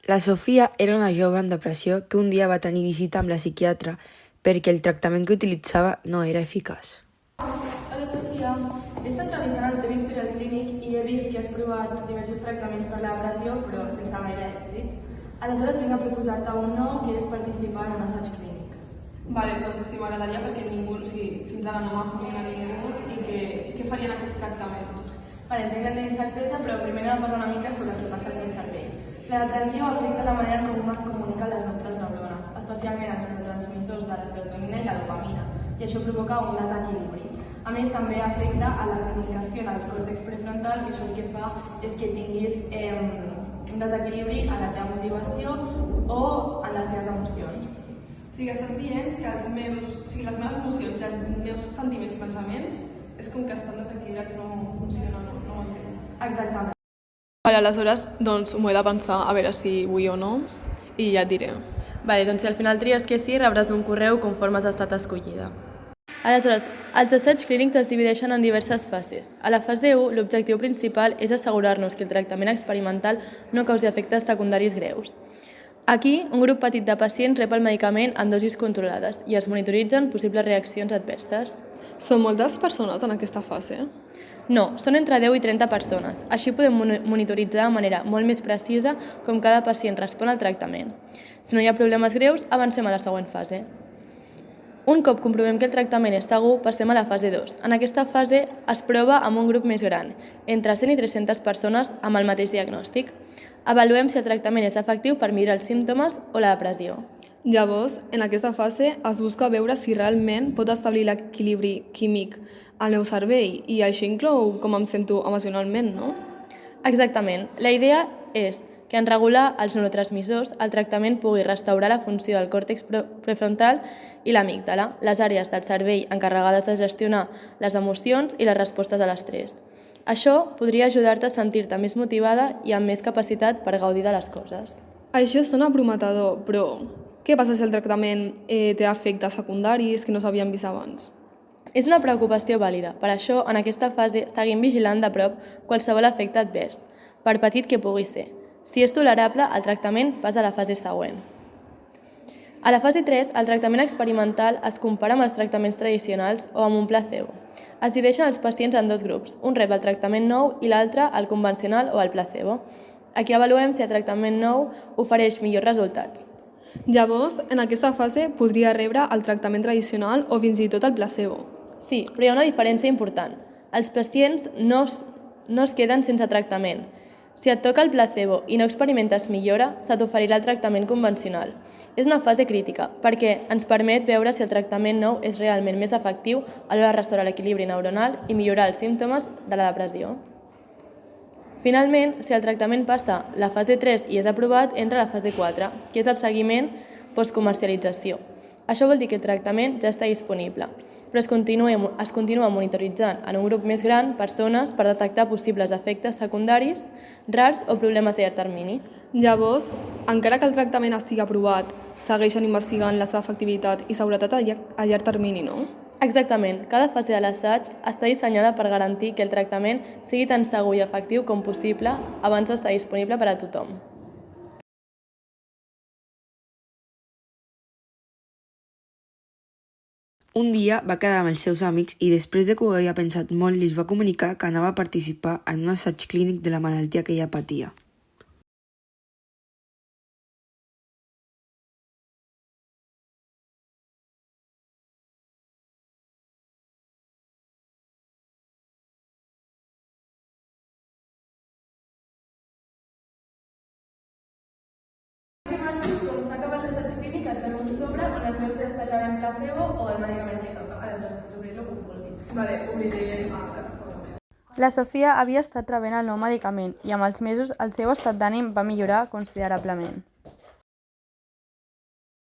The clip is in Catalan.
La Sofia era una jove en depressió que un dia va tenir visita amb la psiquiatra perquè el tractament que utilitzava no era eficaç. Hola Sofia, he estat revisant el teu historial clínic i he vist que has provat diversos tractaments per la depressió però sense gaire èxit. Aleshores vinc a proposar-te un nou que és participar en un assaig clínic. Vale, doncs sí, m'agradaria perquè fins ara no m'ha funcionat ningú i què farien aquests tractaments? Vale, entenc que tens certesa, però primer anem a parlar una mica sobre el que passa al teu cervell. La depressió afecta la manera com es comuniquen les nostres neurones, especialment els neurotransmissors de la serotonina i la dopamina, i això provoca un desequilibri. A més, també afecta a la comunicació en el còrtex prefrontal, i això el que fa és que tinguis un desequilibri en la teva motivació o en les teves emocions. O sigui, estàs dient que les meves emocions i els meus sentiments i pensaments és com que estan desequilibrats, no funciona, no ho entenc. Exactament. Vale, aleshores, doncs m'ho he de pensar a veure si vull o no i ja et diré. Vale, doncs si al final tries que sí, rebràs un correu conforme has estat escollida. Aleshores, els assaigs clínics es divideixen en diverses fases. A la fase 1, l'objectiu principal és assegurar-nos que el tractament experimental no causi efectes secundaris greus. Aquí, un grup petit de pacients rep el medicament en dosis controlades i es monitoritzen possibles reaccions adverses. Són moltes persones en aquesta fase? No, són entre 10 i 30 persones. Així podem monitoritzar de manera molt més precisa com cada pacient respon al tractament. Si no hi ha problemes greus, avancem a la següent fase. Un cop comprovem que el tractament és segur, passem a la fase 2. En aquesta fase es prova amb un grup més gran, entre 100 i 300 persones amb el mateix diagnòstic. Avaluem si el tractament és efectiu per millorar els símptomes o la depressió. Llavors, en aquesta fase es busca veure si realment pot establir l'equilibri químic al meu cervell i això inclou com em sento emocionalment, no? Exactament. La idea és que en regular els neurotransmissors el tractament pugui restaurar la funció del còrtex prefrontal i l'amígdala, les àrees del cervell encarregades de gestionar les emocions i les respostes a l'estrès. Això podria ajudar-te a sentir-te més motivada i amb més capacitat per gaudir de les coses. Això sona prometedor, però què passa si el tractament té efectes secundaris que no s'havien vist abans? És una preocupació vàlida. Per això, en aquesta fase, seguim vigilant de prop qualsevol efecte advers, per petit que pugui ser. Si és tolerable, el tractament passa a la fase següent. A la fase 3, el tractament experimental es compara amb els tractaments tradicionals o amb un placebo. Es divideixen els pacients en dos grups. Un rep el tractament nou i l'altre el convencional o el placebo. Aquí avaluem si el tractament nou ofereix millors resultats. Llavors, en aquesta fase podria rebre el tractament tradicional o fins i tot el placebo. Sí, però hi ha una diferència important. Els pacients no es queden sense tractament. Si et toca el placebo i no experimentes millora, se t'oferirà el tractament convencional. És una fase crítica, perquè ens permet veure si el tractament nou és realment més efectiu a l'hora de restaurar l'equilibri neuronal i millorar els símptomes de la depressió. Finalment, si el tractament passa la fase 3 i és aprovat, entra a la fase 4, que és el seguiment postcomercialització. Això vol dir que el tractament ja està disponible, però es continua monitoritzant en un grup més gran persones per detectar possibles efectes secundaris, rars o problemes a llarg termini. Llavors, encara que el tractament estigui aprovat, segueixen investigant la seva efectivitat i seguretat a llarg termini, no? Exactament. Cada fase de l'assaig està dissenyada per garantir que el tractament sigui tan segur i efectiu com possible abans d'estar disponible per a tothom. Un dia va quedar amb els seus amics i després de que ho havia pensat molt li va comunicar que anava a participar en un assaig clínic de la malaltia que ella patia. Com s'ha acabat l'assaig clínic, et dono un sobre on es veu si està rebent placebo o el medicament que toca. Aleshores pots obrir-lo quan vulguis. Vale, obriré a casa segurament. La Sofia havia estat rebent el nou medicament i amb els mesos el seu estat d'ànim va millorar considerablement.